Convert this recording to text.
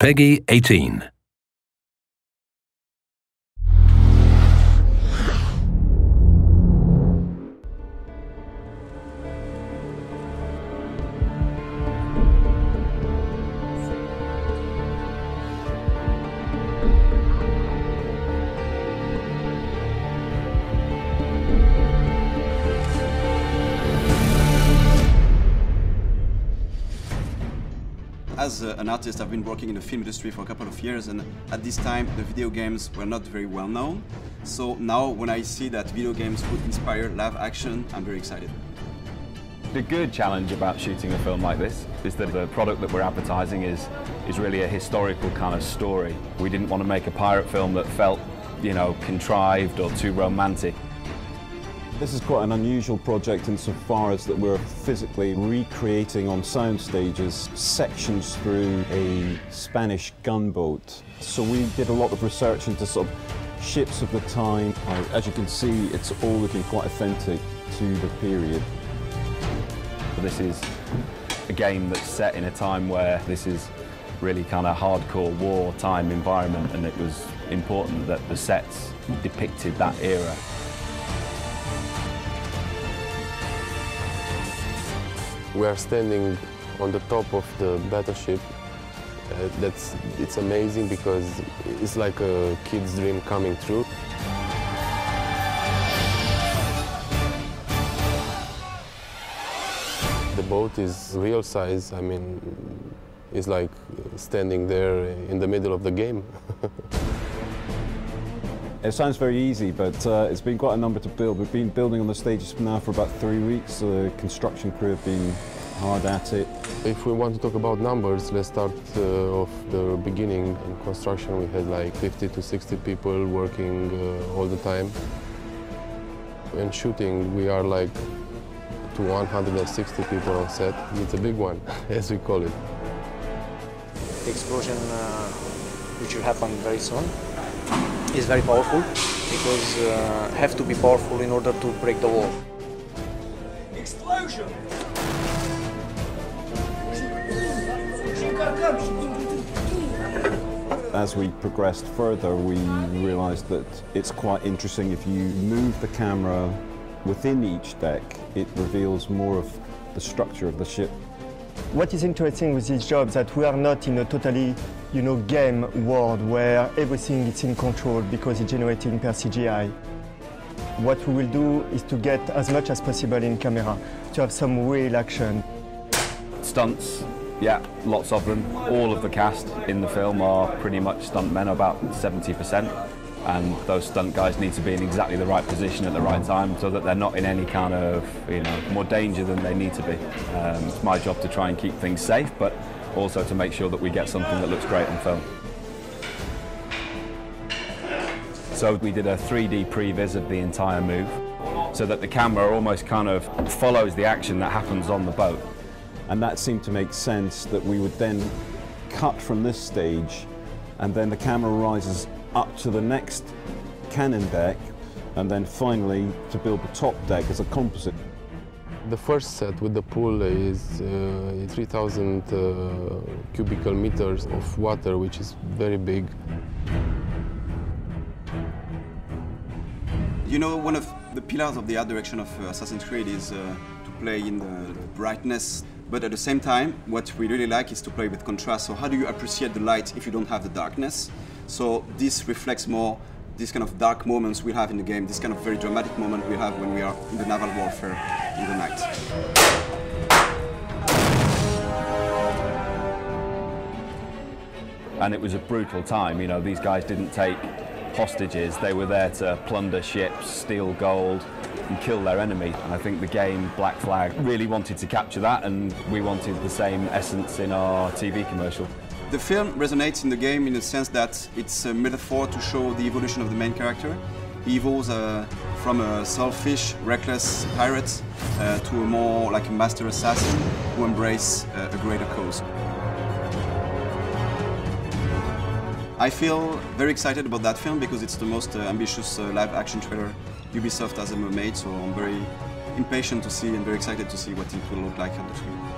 PEGI 18. As an artist, I've been working in the film industry for a couple of years, and at this time the video games were not very well known. So now when I see that video games could inspire live action, I'm very excited. The good challenge about shooting a film like this is that the product that we're advertising is really a historical kind of story. We didn't want to make a pirate film that felt, you know, contrived or too romantic. This is quite an unusual project insofar as that we're physically recreating on sound stages sections through a Spanish gunboat. So we did a lot of research into sort of ships of the time. As you can see, it's all looking quite authentic to the period. This is a game that's set in a time where this is really kind of hardcore wartime environment, and it was important that the sets depicted that era. We are standing on the top of the battleship. It's amazing because it's like a kid's dream coming true. The boat is real size. I mean, it's like standing there in the middle of the game. It sounds very easy, but it's been quite a number to build. We've been building on the stages now for about 3 weeks. The construction crew have been hard at it. If we want to talk about numbers, let's start off the beginning. In construction, we had like 50 to 60 people working all the time. In shooting, we are like to 160 people on set. It's a big one, as we call it. The explosion, which will happen very soon, is very powerful because have to be powerful in order to break the wall. Explosion! As we progressed further, we realised that it's quite interesting if you move the camera within each deck, it reveals more of the structure of the ship. What is interesting with this job is that we are not in a totally, game world where everything is in control because it's generated per CGI. What we will do is to get as much as possible in camera, to have some real action. Stunts, yeah, lots of them. All of the cast in the film are pretty much stuntmen, about 70%. And those stunt guys need to be in exactly the right position at the right time so that they're not in any kind of, more danger than they need to be. It's my job to try and keep things safe, but also to make sure that we get something that looks great on film. So we did a 3D previs of the entire move so that the camera almost kind of follows the action that happens on the boat. And that seemed to make sense that we would then cut from this stage and then the camera rises up to the next cannon deck, and then finally to build the top deck as a composite. The first set with the pool is 3,000 cubical meters of water, which is very big. One of the pillars of the art direction of Assassin's Creed is to play in the brightness, but at the same time, what we really like is to play with contrast. So how do you appreciate the light if you don't have the darkness? So this reflects more this kind of dark moments we have in the game, this kind of very dramatic moment we have when we are in the naval warfare in the night. And it was a brutal time, these guys didn't take hostages, they were there to plunder ships, steal gold and kill their enemy. And I think the game, Black Flag, really wanted to capture that, and we wanted the same essence in our TV commercial. The film resonates in the game in the sense that it's a metaphor to show the evolution of the main character. He evolves from a selfish, reckless pirate to a more like a master assassin who embraces a greater cause. I feel very excited about that film because it's the most ambitious live-action trailer Ubisoft has ever made, so I'm very impatient to see and very excited to see what it will look like on the screen.